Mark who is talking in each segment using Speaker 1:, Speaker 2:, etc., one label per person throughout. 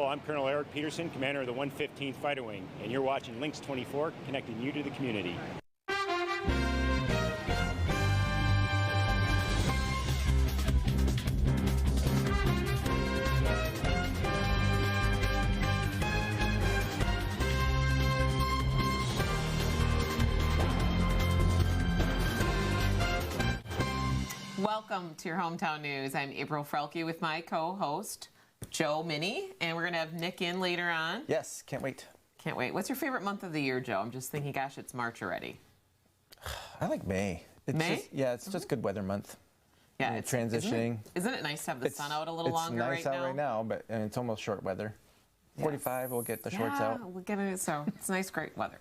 Speaker 1: I'm Colonel Eric Peterson, commander of the 115th Fighter Wing, and you're watching Lynxx 24, connecting you to the community.
Speaker 2: Welcome to your Hometown News. I'm April Frelke with my co-host, Joe Minnie, and we're going to have Nick in later on.
Speaker 3: Yes, can't wait.
Speaker 2: Can't wait. What's your favorite month of the year, Joe? I'm just thinking, gosh, it's March already.
Speaker 3: I like May.
Speaker 2: May?
Speaker 3: It's just good weather month.
Speaker 2: Yeah, it's
Speaker 3: transitioning.
Speaker 2: Isn't it nice to have the sun out a little longer right now?
Speaker 3: It's nice out right now, but and it's almost short weather. 45, we'll get the shorts out.
Speaker 2: Yeah, we'll get it. So it's nice, great weather.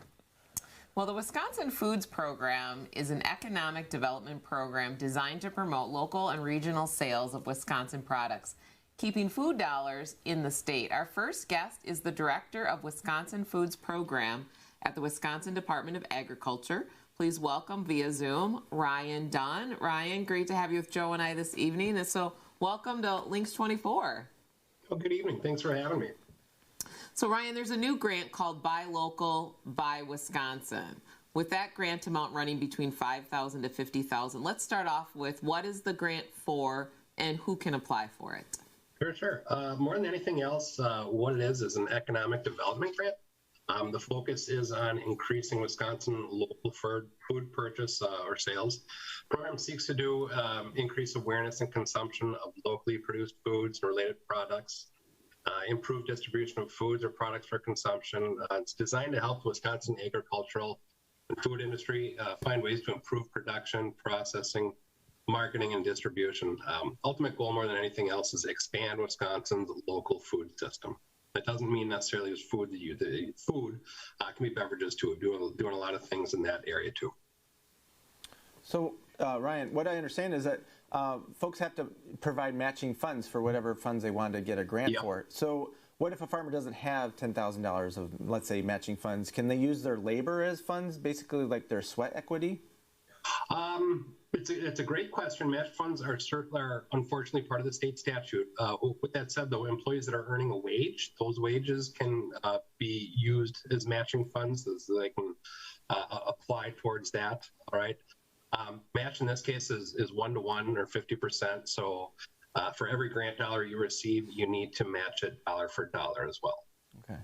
Speaker 2: Well, the Wisconsin Foods Program is an economic development program designed to promote local and regional sales of Wisconsin products, keeping food dollars in the state. Our first guest is the director of Wisconsin Foods Program at the Wisconsin Department of Agriculture. Please welcome via Zoom, Ryan Dunn. Ryan, great to have you with Joe and I this evening. And so welcome to Lynxx 24.
Speaker 4: Well, good evening. Thanks for having me.
Speaker 2: So Ryan, there's a new grant called Buy Local, Buy Wisconsin. With that grant amount running between $5,000 to $50,000, let's start off with what is the grant for and who can apply for it?
Speaker 4: Sure. More than anything else, what it is an economic development grant. The focus is on increasing Wisconsin local food purchase or sales. The program seeks to do increase awareness and consumption of locally produced foods and related products. Improve distribution of foods or products for consumption. It's designed to help the Wisconsin agricultural and food industry find ways to improve production, processing, marketing, and distribution. Ultimate goal more than anything else is expand Wisconsin's local food system. That doesn't mean necessarily it's food that you eat. Food can be beverages too, doing a lot of things in that area too.
Speaker 3: So, Ryan, what I understand is that folks have to provide matching funds for whatever funds they want to get a grant for. So what if a farmer doesn't have $10,000 of, let's say, matching funds? Can they use their labor as funds, basically like their sweat equity?
Speaker 4: It's a great question. Match funds are unfortunately part of the state statute. With that said, though, employees that are earning a wage, those wages can be used as matching funds, so they can apply towards that. All right. Match in this case is 1-to-1 or 50%. So for every grant dollar you receive, you need to match it dollar for dollar as well.
Speaker 3: Okay.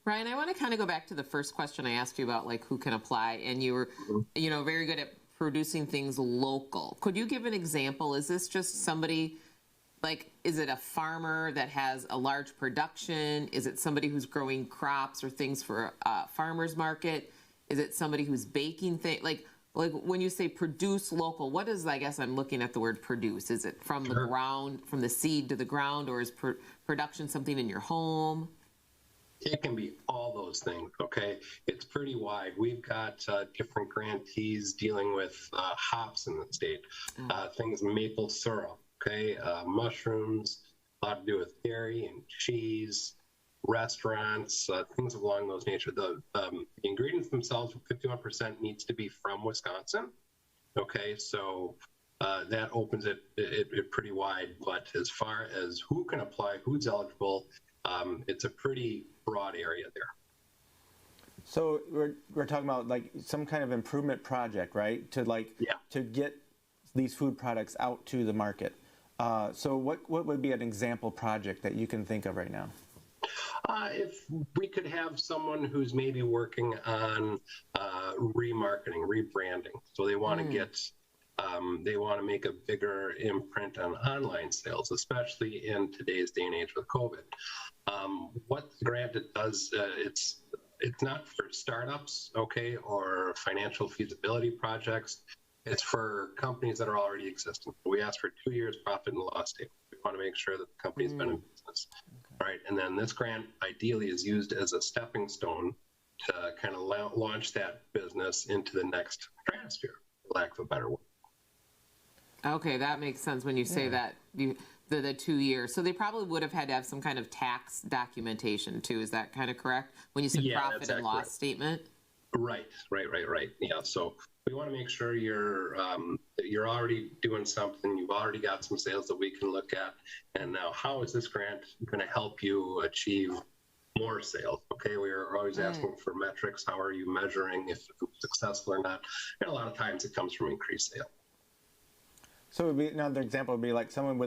Speaker 2: Ryan, I want to kind of go back to the first question I asked you about, like, who can apply, and you were, very good at producing things local. Could you give an example? Is this just somebody, like, is it a farmer that has a large production? Is it somebody who's growing crops or things for a farmer's market? Is it somebody who's baking things? Like when you say produce local, what is, I guess I'm looking at the word produce. Is it from the ground, from the seed to the ground, or is production something in your home?
Speaker 4: It can be all those things, okay? It's pretty wide. We've got different grantees dealing with hops in the state, things maple syrup, okay? Mushrooms, a lot to do with dairy and cheese, restaurants, things along those nature. The ingredients themselves, 51% needs to be from Wisconsin, okay? So that opens it pretty wide, but as far as who can apply, who's eligible, it's a pretty broad area there.
Speaker 3: So we're talking about like some kind of improvement project, right? To get these food products out to the market. So what would be an example project that you can think of right now?
Speaker 4: If we could have someone who's maybe working on remarketing, rebranding, so they want to get, they want to make a bigger imprint on online sales, especially in today's day and age with COVID. What the grant it does, it's not for startups, okay, or financial feasibility projects. It's for companies that are already existing. We ask for 2 years profit and loss statement. We want to make sure that the company's been in business. All right, and then this grant ideally is used as a stepping stone to kind of launch that business into the next stratosphere, for lack of a better word.
Speaker 2: Okay, that makes sense when you say that, the 2 years. So they probably would have had to have some kind of tax documentation too. Is that kind of correct? When you said profit and loss statement?
Speaker 4: Right. Yeah, so we want to make sure you're already doing something, you've already got some sales that we can look at, and now how is this grant going to help you achieve more sales? Okay, we are always asking for metrics. How are you measuring if it's successful or not? And a lot of times it comes from increased sales.
Speaker 3: So another example would be like someone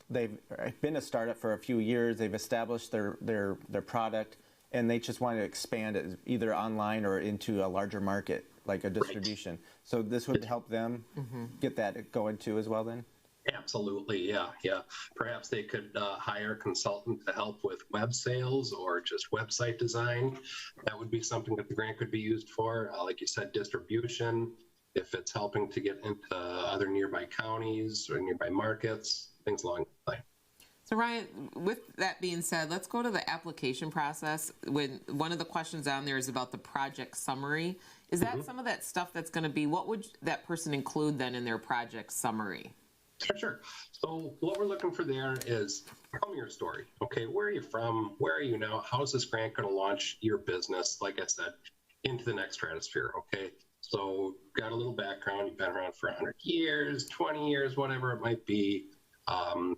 Speaker 3: they've been a startup for a few years, they've established their product, and they just want to expand it either online or into a larger market, like a distribution. Right. So this would help them get that going too as well then?
Speaker 4: Absolutely, yeah. Perhaps they could hire a consultant to help with web sales or just website design. That would be something that the grant could be used for. Like you said, distribution, if it's helping to get into other nearby counties or nearby markets, things along that line.
Speaker 2: So Ryan, with that being said, let's go to the application process. When one of the questions on there is about the project summary. Is that some of that stuff that's going to be, what would that person include then in their project summary?
Speaker 4: Sure. So what we're looking for there is, tell me your story. Okay, where are you from? Where are you now? How is this grant going to launch your business, like I said, into the next stratosphere? Okay, so got a little background. You've been around for 100 years, 20 years, whatever it might be.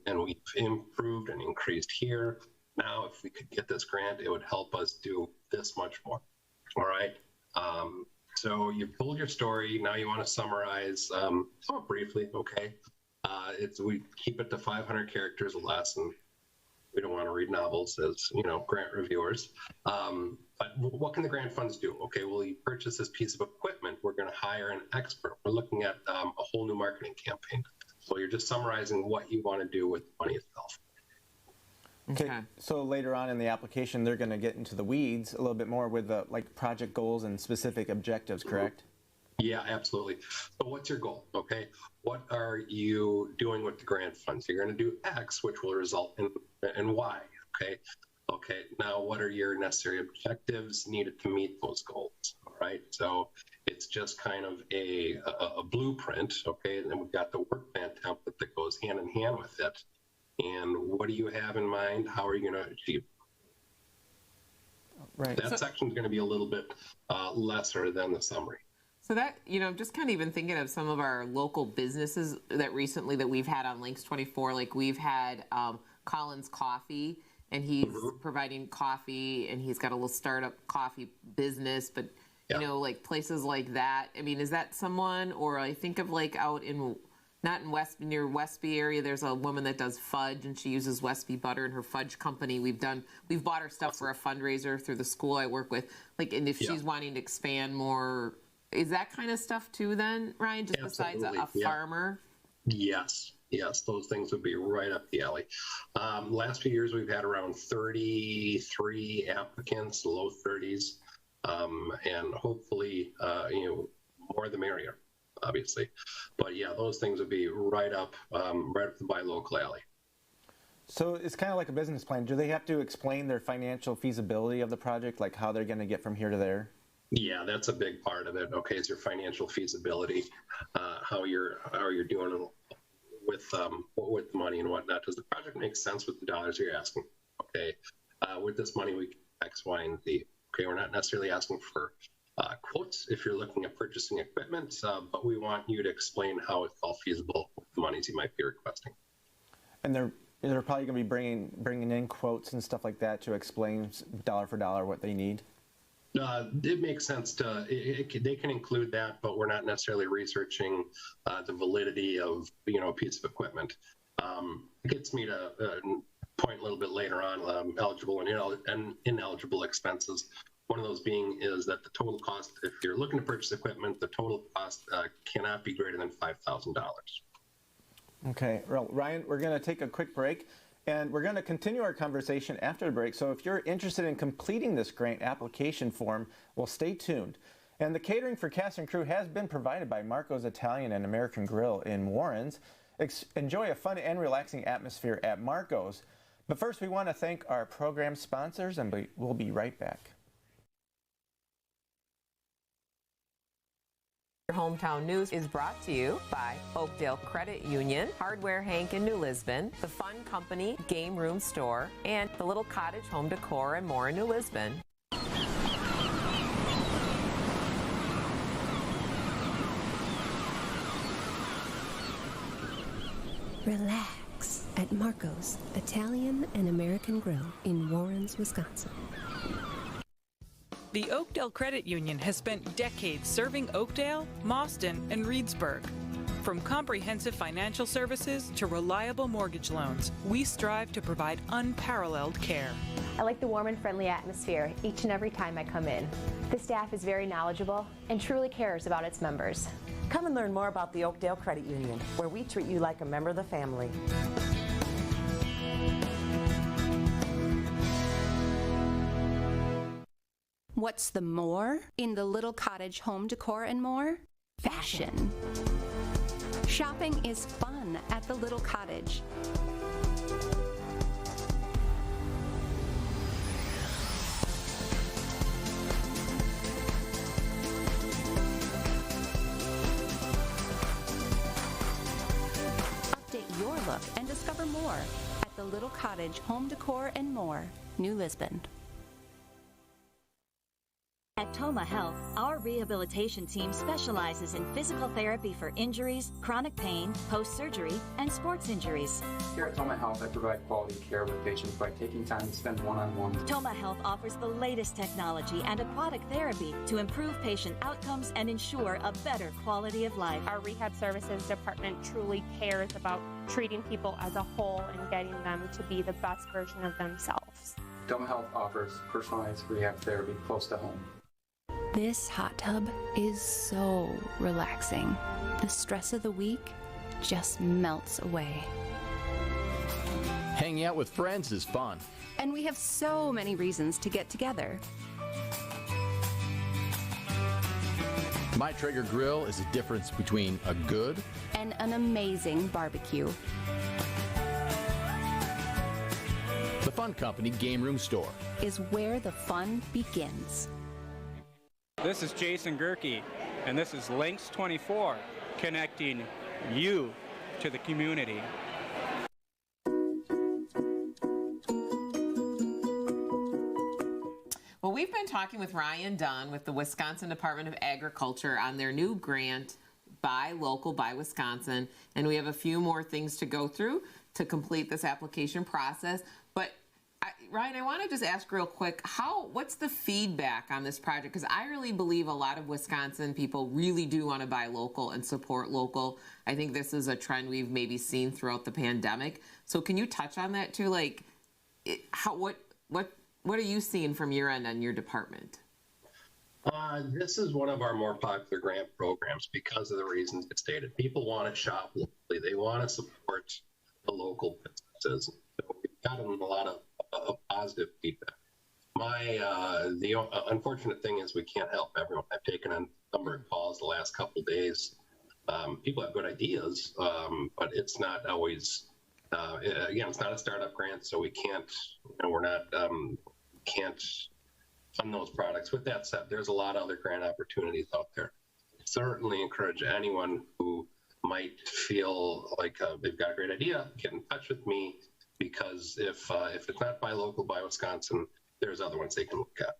Speaker 4: And we've improved and increased here. Now, if we could get this grant, it would help us do this much more. All right. So you've told your story. Now you want to summarize somewhat briefly. Okay. We keep it to 500 characters or less, and we don't want to read novels as, grant reviewers. But what can the grant funds do? Okay, well, you purchase this piece of equipment. We're going to hire an expert. We're looking at a whole new marketing campaign. So you're just summarizing what you want to do with the money itself.
Speaker 3: Okay. So later on in the application, they're going to get into the weeds a little bit more with the project goals and specific objectives, correct?
Speaker 4: Yeah, absolutely. So what's your goal? Okay. What are you doing with the grant funds? You're going to do X, which will result in Y. Okay. Okay. Now, what are your necessary objectives needed to meet those goals? All right. So it's just kind of a blueprint. Okay. And then we've got the work plan template that goes hand in hand with it. And what do you have in mind? How are you going to achieve?
Speaker 3: Right.
Speaker 4: That section is going to be a little bit lesser than the summary.
Speaker 2: So that, just kind of even thinking of some of our local businesses that recently that we've had on Lynxx 24, like we've had Collins Coffee, and he's providing coffee, and he's got a little startup coffee business, but, like places like that. I mean, is that someone, or I think of like out in, not in near Westby area, there's a woman that does fudge, and she uses Westby butter in her fudge company. We've bought her stuff for a fundraiser through the school I work with. Like, and if she's wanting to expand more, is that kind of stuff too then, Ryan, just besides a farmer?
Speaker 4: Yes, those things would be right up the alley. Last few years, we've had around 33 applicants, low 30s, and hopefully, more the merrier, obviously. But yeah, those things would be right up the buy local alley.
Speaker 3: So it's kind of like a business plan. Do they have to explain their financial feasibility of the project, like how they're going to get from here to there?
Speaker 4: Yeah, that's a big part of it. Okay, is your financial feasibility, how you're doing with money and whatnot. Does the project make sense with the dollars you're asking? Okay, with this money we can X, Y, and Z. Okay, we're not necessarily asking for quotes if you're looking at purchasing equipment, but we want you to explain how it's all feasible with the monies you might be requesting.
Speaker 3: And they're probably going to be bringing in quotes and stuff like that to explain dollar for dollar what they need.
Speaker 4: It makes sense they can include that, but we're not necessarily researching the validity of a piece of equipment. It gets me to point a little bit later on eligible and ineligible expenses. One of those being is that the total cost, if you're looking to purchase equipment, the total cost cannot be greater than $5,000.
Speaker 3: Okay, well, Ryan, we're going to take a quick break. And we're going to continue our conversation after the break. So if you're interested in completing this grant application form, well, stay tuned. And the catering for cast and crew has been provided by Marco's Italian and American Grill in Warrens. Enjoy a fun and relaxing atmosphere at Marco's. But first, we want to thank our program sponsors, and we'll be right back.
Speaker 5: Hometown News is brought to you by Oakdale Credit Union, Hardware Hank in New Lisbon, The Fun Company Game Room Store, and the Little Cottage Home Decor and more in New Lisbon.
Speaker 6: Relax at Marco's Italian and American Grill in Warrens, Wisconsin.
Speaker 7: The Oakdale Credit Union has spent decades serving Oakdale, Mauston, and Reedsburg. From comprehensive financial services to reliable mortgage loans, we strive to provide unparalleled care.
Speaker 8: I like the warm and friendly atmosphere each and every time I come in. The staff is very knowledgeable and truly cares about its members.
Speaker 9: Come and learn more about the Oakdale Credit Union, where we treat you like a member of the family.
Speaker 10: What's the more in the Little Cottage home decor and more? Fashion. Shopping is fun at the Little Cottage. Update your look and discover more at the Little Cottage home decor and more, New Lisbon.
Speaker 11: At Toma Health, our rehabilitation team specializes in physical therapy for injuries, chronic pain, post-surgery, and sports injuries.
Speaker 12: Here at Toma Health, I provide quality care with patients by taking time to spend one-on-one.
Speaker 11: Toma Health offers the latest technology and aquatic therapy to improve patient outcomes and ensure a better quality of life.
Speaker 13: Our rehab services department truly cares about treating people as a whole and getting them to be the best version of themselves.
Speaker 12: Toma Health offers personalized rehab therapy close to home.
Speaker 10: This hot tub is so relaxing. The stress of the week just melts away.
Speaker 14: Hanging out with friends is fun.
Speaker 10: And we have so many reasons to get together.
Speaker 14: My Traeger grill is a difference between a good
Speaker 10: and an amazing barbecue.
Speaker 14: The Fun Company Game Room Store
Speaker 10: is where the fun begins.
Speaker 15: This is Jason Gerke, and this is Lynxx 24, connecting you to the community.
Speaker 2: Well, we've been talking with Ryan Dunn with the Wisconsin Department of Agriculture on their new grant, Buy Local, Buy Wisconsin, and we have a few more things to go through to complete this application process. But Ryan, I want to just ask real quick, what's the feedback on this project? Because I really believe a lot of Wisconsin people really do want to buy local and support local. I think this is a trend we've maybe seen throughout the pandemic. So can you touch on that too? Like, what are you seeing from your end on your department?
Speaker 4: This is one of our more popular grant programs because of the reasons it stated. People want to shop locally. They want to support the local businesses. So we've gotten a lot of positive feedback. The unfortunate thing is we can't help everyone. I've taken a number of calls the last couple of days. People have good ideas, but it's not always. Again, it's not a startup grant, so we can't. Can't fund those products. With that said, there's a lot of other grant opportunities out there. Certainly encourage anyone who might feel like they've got a great idea, get in touch with me. Because if it's not Buy Local, Buy Wisconsin, there's other ones they can look at.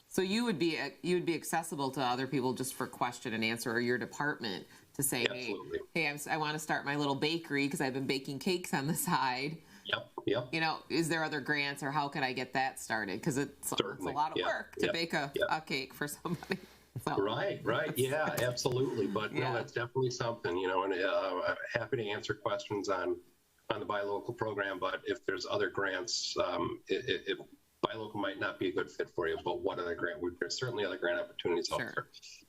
Speaker 2: So you would be accessible to other people just for question and answer, or your department to say,
Speaker 4: Absolutely.
Speaker 2: hey, I want to start my little bakery because I've been baking cakes on the side.
Speaker 4: Yep.
Speaker 2: You know, is there other grants, or how can I get that started? Because it's a lot of work to bake a cake for somebody. So.
Speaker 4: Right. Yeah, absolutely. But no, that's definitely something. You know, and I'm happy to answer questions on the Buy Local program, but if there's other grants, if Buy Local might not be a good fit for you, but what other grant? There's certainly other grant opportunities out there.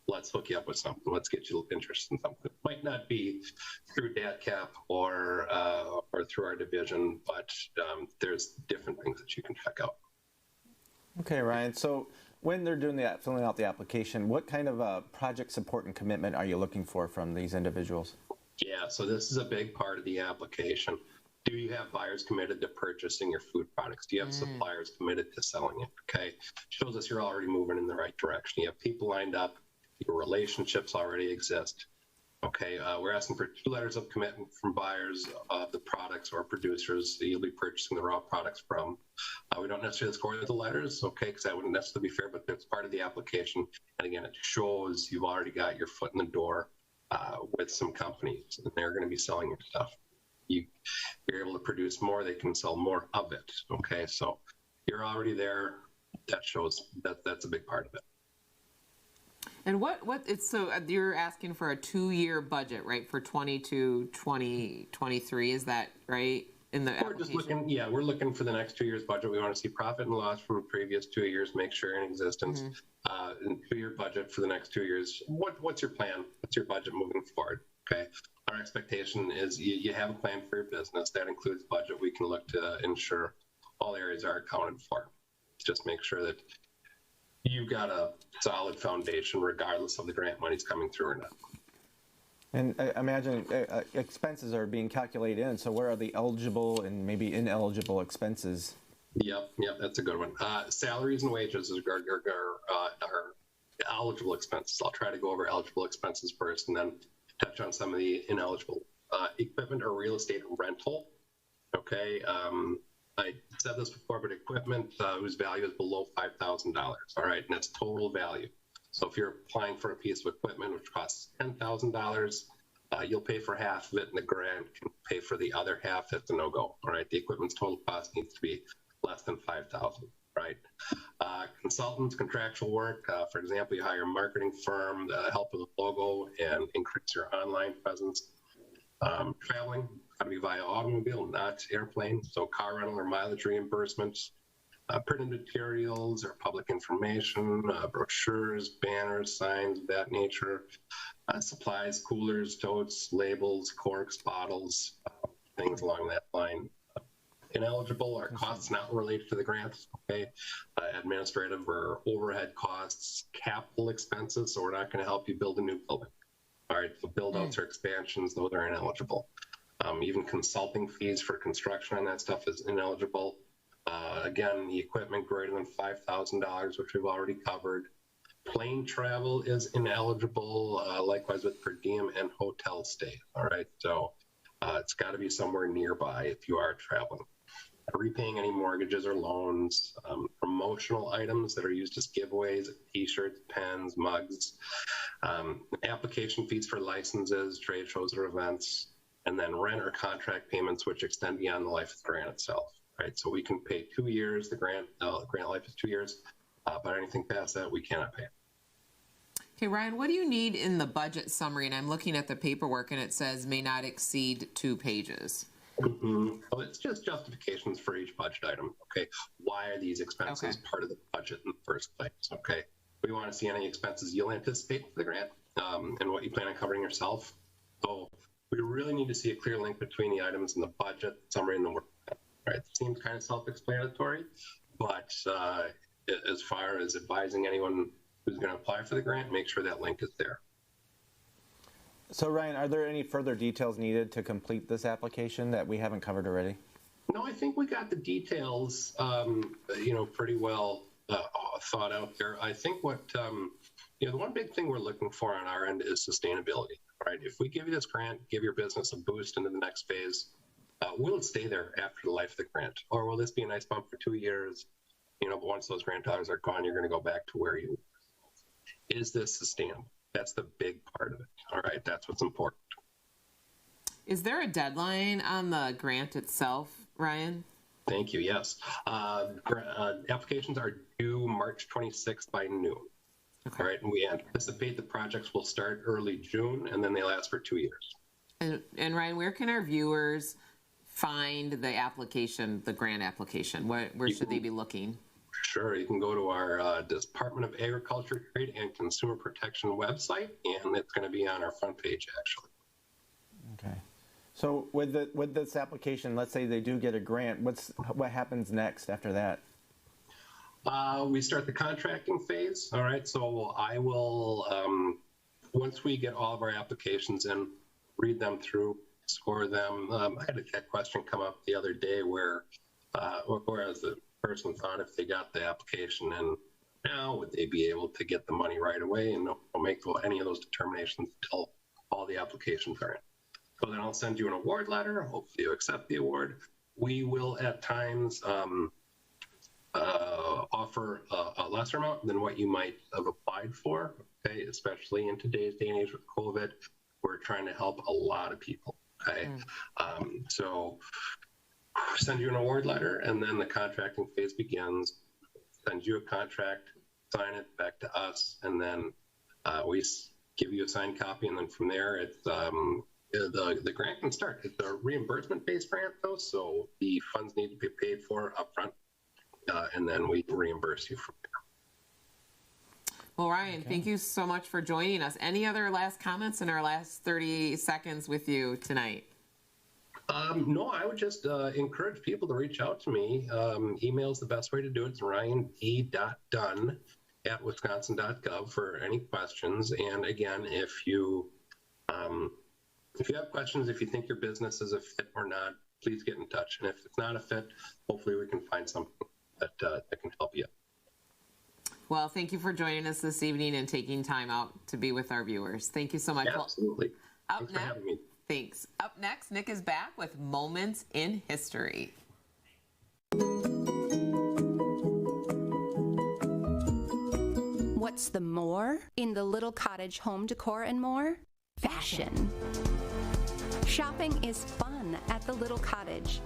Speaker 4: Let's hook you up with something. Let's get you interested in something. It might not be through DATCAP or through our division, but there's different things that you can check out.
Speaker 3: Okay, Ryan. So when they're filling out the application, what kind of project support and commitment are you looking for from these individuals?
Speaker 4: Yeah, so this is a big part of the application. Do you have buyers committed to purchasing your food products? Do you have suppliers committed to selling it? Okay, shows us you're already moving in the right direction. You have people lined up, your relationships already exist. Okay, we're asking for 2 letters of commitment from buyers of the products or producers that you'll be purchasing the raw products from. We don't necessarily score the letters, okay, because that wouldn't necessarily be fair, but it's part of the application. And again, it shows you've already got your foot in the door with some companies, and they're going to be selling your stuff. you're able to produce more, they can sell more of it. Okay, so you're already there. That shows that's a big part of it.
Speaker 2: And so you're asking for a 2-year budget, right? For 22, 23, is that right?
Speaker 4: We're looking for the next 2 years budget. We want to see profit and loss from the previous 2 years, make sure in existence. And 2-year budget for the next 2 years. What's your plan? What's your budget moving forward? Okay. Our expectation is you have a plan for your business. That includes budget. We can look to ensure all areas are accounted for. Just make sure that you've got a solid foundation regardless of the grant money's coming through or not.
Speaker 3: And I imagine expenses are being calculated in, so where are the eligible and maybe ineligible expenses?
Speaker 4: Yep, that's a good one. Salaries and wages are eligible expenses. I'll try to go over eligible expenses first and then touch on some of the ineligible. Equipment or real estate rental. Okay, I said this before, but equipment whose value is below $5,000, all right, and that's total value. So if you're applying for a piece of equipment which costs $10,000, you'll pay for half of it, and the grant can pay for the other half if it's a no-go, all right? The equipment's total cost needs to be less than $5,000, right? Consultants, contractual work, for example, you hire a marketing firm to help with the logo and increase your online presence. Traveling, got to be via automobile, not airplane. So car rental or mileage reimbursements, printed materials or public information, brochures, banners, signs of that nature, supplies, coolers, totes, labels, corks, bottles, things along that line. Ineligible are costs not related to the grants, okay? Administrative or overhead costs, capital expenses, so we're not going to help you build a new building. All right, so build-outs or expansions, those are ineligible. Even consulting fees for construction on that stuff is ineligible. Again, the equipment greater than $5,000, which we've already covered. Plane travel is ineligible, likewise with per diem and hotel stay. All right, so it's got to be somewhere nearby if you are traveling. Repaying any mortgages or loans, promotional items that are used as giveaways, t-shirts, pens, mugs, application fees for licenses, trade shows or events, and then rent or contract payments which extend beyond the life of the grant itself. Right, so we can pay 2 years. The grant life is 2 years, but anything past that we cannot pay.
Speaker 2: Okay, Ryan, what do you need in the budget summary? And I'm looking at the paperwork, and it says may not exceed 2 pages.
Speaker 4: Well, it's just justifications for each budget item. Okay, why are these expenses part of the budget in the first place? Okay, we want to see any expenses you'll anticipate for the grant and what you plan on covering yourself. So we really need to see a clear link between the items in the budget summary and the work. Right, it seems kind of self-explanatory, but as far as advising anyone who's going to apply for the grant, make sure that link is there.
Speaker 3: So Ryan, are there any further details needed to complete this application that we haven't covered already?
Speaker 4: No, I think we got the details, pretty well thought out there. I think what, the one big thing we're looking for on our end is sustainability, right? If we give you this grant, give your business a boost into the next phase, will it stay there after the life of the grant? Or will this be a nice bump for 2 years? But once those grant dollars are gone, you're going to go back to where you were. Is this sustainable? That's the big part of it. All right, that's what's important.
Speaker 2: Is there a deadline on the grant itself, Ryan?
Speaker 4: Thank you, yes. Applications are due March 26th by noon. Okay. All right, and we anticipate the projects will start early June, and then they last for 2 years.
Speaker 2: And Ryan, where can our viewers find the application, the grant application? Where should they be looking?
Speaker 4: Sure, you can go to our Department of Agriculture, Trade, and Consumer Protection website, and it's going to be on our front page, actually.
Speaker 3: Okay. So with this application, let's say they do get a grant, what happens next after that?
Speaker 4: We start the contracting phase. All right, so I will, once we get all of our applications in, read them through, score them. I had a question come up the other day whereas the person thought if they got the application in now, would they be able to get the money right away? And don't make any of those determinations until all the applications are in. So then I'll send you an award letter. Hopefully you accept the award. We will at times offer a lesser amount than what you might have applied for, okay? Especially in today's day and age with COVID. We're trying to help a lot of people, Okay, so send you an award letter, and then the contracting phase begins. Send you a contract, sign it back to us, and then we give you a signed copy, and then from there, it's the grant can start. It's a reimbursement-based grant, though, so the funds need to be paid for upfront, and then we reimburse you from there.
Speaker 2: Well, Ryan, thank you so much for joining us. Any other last comments in our last 30 seconds with you tonight?
Speaker 4: No, I would just encourage people to reach out to me. Email is the best way to do it. It's ryan.d.dunn@wisconsin.gov for any questions. And again, if you have questions, if you think your business is a fit or not, please get in touch. And if it's not a fit, hopefully we can find something that can help you.
Speaker 2: Well, thank you for joining us this evening and taking time out to be with our viewers. Thank you so much.
Speaker 4: Yeah, absolutely.
Speaker 2: Thanks for having me. Thanks. Up next, Nick is back with Moments in History.
Speaker 10: What's the more in the little cottage home decor and more? Fashion. Shopping is fun at the little cottage.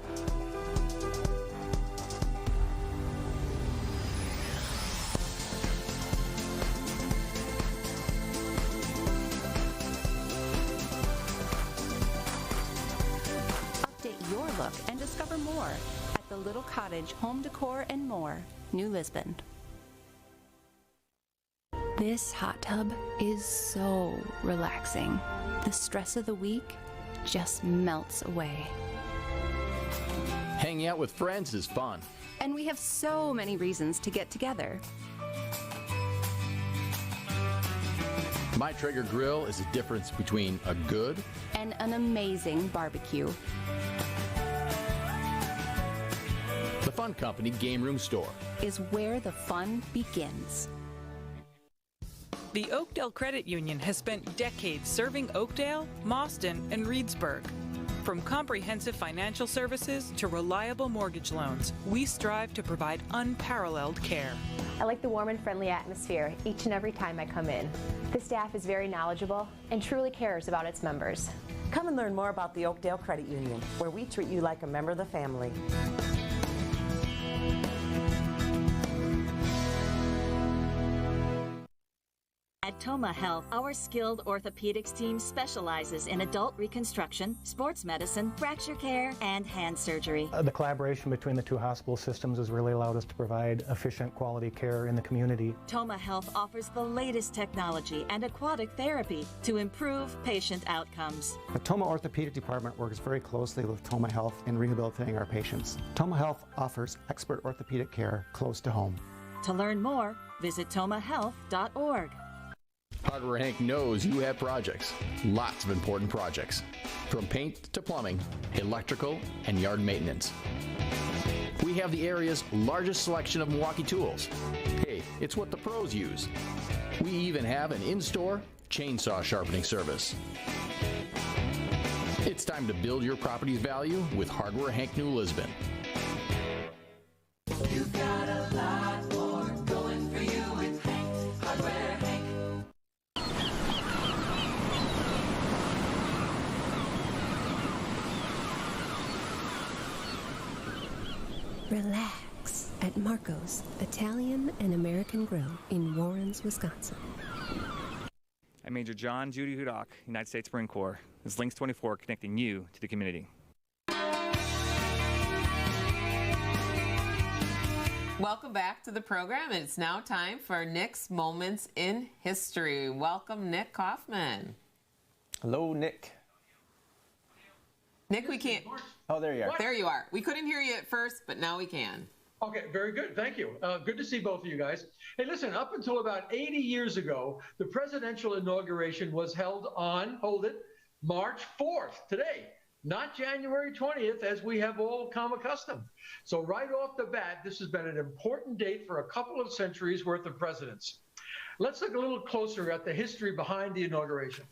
Speaker 10: Your look and discover more at the Little Cottage Home Decor and More, New Lisbon. This hot tub is so relaxing. The stress of the week just melts away.
Speaker 14: Hanging out with friends is fun.
Speaker 10: And we have so many reasons to get together.
Speaker 14: My Traeger grill is a difference between a good
Speaker 10: and an amazing barbecue.
Speaker 14: The Fun Company Game Room Store
Speaker 10: is where the fun begins.
Speaker 7: The Oakdale Credit Union has spent decades serving Oakdale, Mauston, and Reedsburg. From comprehensive financial services to reliable mortgage loans, we strive to provide unparalleled care.
Speaker 8: I like the warm and friendly atmosphere each and every time I come in. The staff is very knowledgeable and truly cares about its members.
Speaker 9: Come and learn more about the Oakdale Credit Union, where we treat you like a member of the family.
Speaker 11: At Toma Health, our skilled orthopedics team specializes in adult reconstruction, sports medicine, fracture care, and hand surgery.
Speaker 16: The collaboration between the two hospital systems has really allowed us to provide efficient quality care in the community.
Speaker 11: Toma Health offers the latest technology and aquatic therapy to improve patient outcomes.
Speaker 17: The Toma Orthopedic Department works very closely with Toma Health in rehabilitating our patients. Toma Health offers expert orthopedic care close to home.
Speaker 11: To learn more, visit tomahealth.org.
Speaker 14: Hardware Hank knows you have projects, lots of important projects, from paint to plumbing, electrical, and yard maintenance. We have the area's largest selection of Milwaukee tools. Hey, it's what the pros use. We even have an in-store chainsaw sharpening service. It's time to build your property's value with Hardware Hank New Lisbon.
Speaker 18: You've got a lot more going for you with Hank, Hardware Hank.
Speaker 6: Relax at Marco's Italian and American Grill in Warrens, Wisconsin.
Speaker 19: I'm Major John Judy Hudock, United States Marine Corps. This is Lynxx 24 connecting you to the community.
Speaker 2: Welcome back to the program. It's now time for Nick's Moments in History. Welcome, Nick Kaufman.
Speaker 3: Hello, Nick.
Speaker 2: Nick, we can't.
Speaker 3: Oh, there you are.
Speaker 2: There you are. We couldn't hear you at first, but now we can.
Speaker 20: Okay, very good. Thank you. Good to see both of you guys. Hey, listen, up until about 80 years ago, the presidential inauguration was held on, hold it, March 4th, today, not January 20th, as we have all come accustomed. So right off the bat, this has been an important date for a couple of centuries worth of presidents. Let's look a little closer at the history behind the inauguration.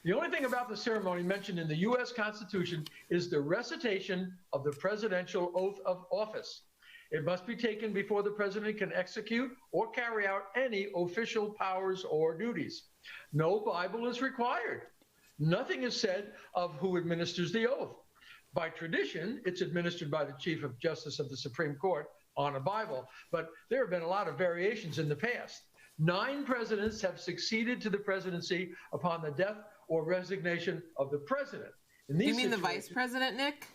Speaker 20: The only thing about the ceremony mentioned in the U.S. Constitution is the recitation of the presidential oath of office. It must be taken before the president can execute or carry out any official powers or duties. No Bible is required. Nothing is said of who administers the oath. By tradition, it's administered by the Chief of Justice of the Supreme Court on a Bible, but there have been a lot of variations in the past. 9 presidents have succeeded to the presidency upon the death or resignation of the president. In these
Speaker 2: You mean the vice president, Nick?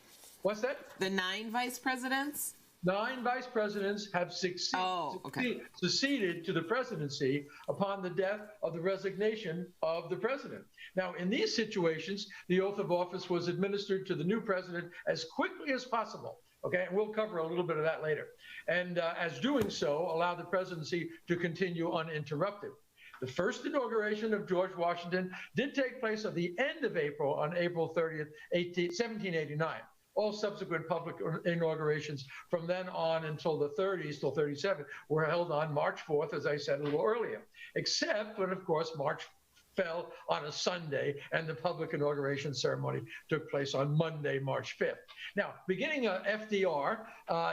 Speaker 20: What's that?
Speaker 2: The 9 vice presidents?
Speaker 20: 9 vice presidents have succeeded to the presidency upon the death of the resignation of the president. Now, in these situations, the oath of office was administered to the new president as quickly as possible. Okay, and we'll cover a little bit of that later. And as doing so, allow the presidency to continue uninterrupted. The first inauguration of George Washington did take place at the end of April, on April 30th, 1789. All subsequent public inaugurations from then on until the 30s, till 37, were held on March 4th, as I said a little earlier, except when, of course, March fell on a Sunday and the public inauguration ceremony took place on Monday, March 5th. Now, beginning FDR,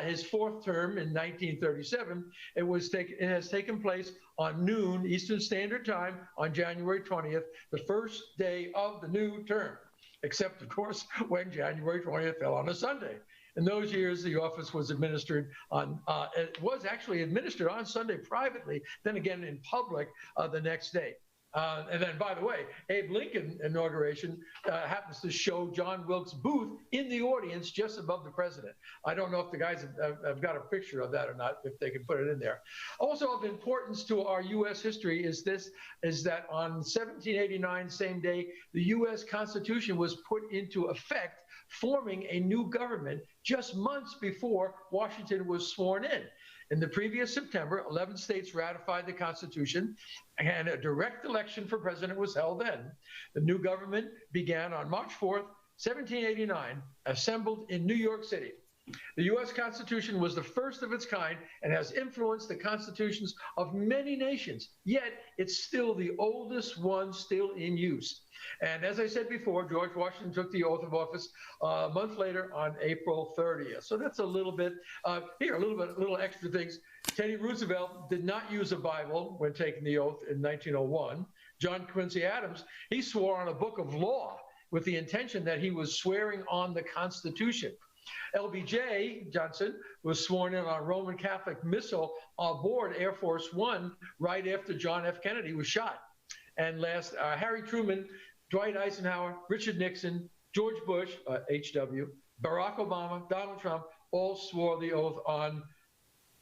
Speaker 20: his 4th term in 1937, it has taken place on noon Eastern Standard Time on January 20th, the first day of the new term, except, of course, when January 20th fell on a Sunday. In those years, the office was administered on, it was actually administered on Sunday privately, then again in public the next day. And then, by the way, Abe Lincoln inauguration happens to show John Wilkes Booth in the audience just above the president. I don't know if the guys have got a picture of that or not, if they can put it in there. Also of importance to our U.S. history is that on 1789, same day, the U.S. Constitution was put into effect, forming a new government just months before Washington was sworn in. In the previous September, 11 states ratified the Constitution, and a direct election for president was held then. The new government began on March 4th, 1789, assembled in New York City. The U.S. Constitution was the first of its kind and has influenced the constitutions of many nations, yet it's still the oldest one still in use. And as I said before, George Washington took the oath of office a month later on April 30th. So that's a little bit, little extra things. Teddy Roosevelt did not use a Bible when taking the oath in 1901. John Quincy Adams, he swore on a book of law with the intention that he was swearing on the Constitution. LBJ Johnson was sworn in on a Roman Catholic missile aboard Air Force One right after John F. Kennedy was shot. And last, Harry Truman, Dwight Eisenhower, Richard Nixon, George Bush, HW, Barack Obama, Donald Trump, all swore the oath on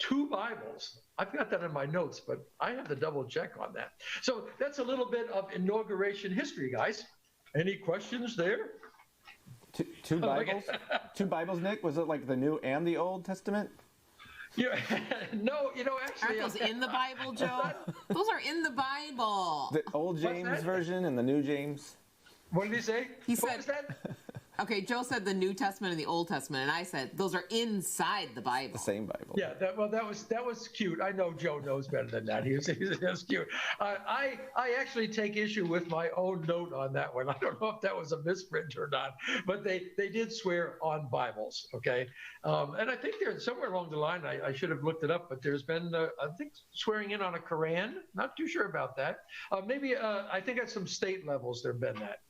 Speaker 20: 2 Bibles. I've got that in my notes, but I have to double check on that. So that's a little bit of inauguration history, guys. Any questions there?
Speaker 3: Two Bibles? 2 Bibles, Nick? Was it like the New and the Old Testament?
Speaker 20: Yeah, no, actually.
Speaker 2: Aren't those in the Bible, Joe? Those are in the Bible.
Speaker 3: The Old James Version and the New James.
Speaker 20: What did he say?
Speaker 2: He said, okay, Joe said the New Testament and the Old Testament, and I said those are inside the Bible.
Speaker 3: The same Bible.
Speaker 20: Yeah, that was cute. I know Joe knows better than that. That's cute. I actually take issue with my own note on that one. I don't know if that was a misprint or not, but they did swear on Bibles, okay? And I think there's somewhere along the line, I should have looked it up, but there's been, I think, swearing in on a Quran. Not too sure about that. Maybe, I think at some state levels there have been that.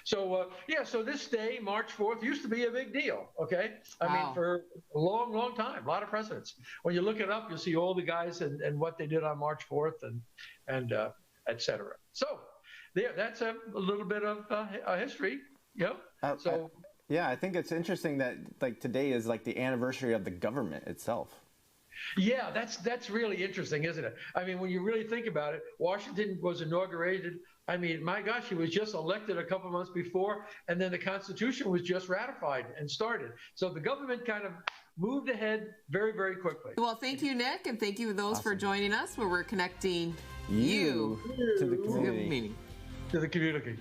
Speaker 20: So, so this day, March 4th, used to be a big deal, okay? I mean, for a long, long time, a lot of presidents. When you look it up, you'll see all the guys and what they did on March 4th and et cetera. So, that's a little bit of history,
Speaker 3: I think it's interesting that, like, today is, like, the anniversary of the government itself.
Speaker 20: Yeah, that's really interesting, isn't it? I mean, when you really think about it, Washington was inaugurated. I mean, my gosh, he was just elected a couple months before, and then the Constitution was just ratified and started. So the government kind of moved ahead very, very quickly.
Speaker 2: Well, thank you, Nick, and thank you those for joining us, where we're connecting you
Speaker 3: to the community.
Speaker 20: To the community.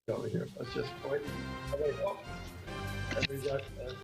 Speaker 20: over here. Let's just point. Oh, wait, oh. And we got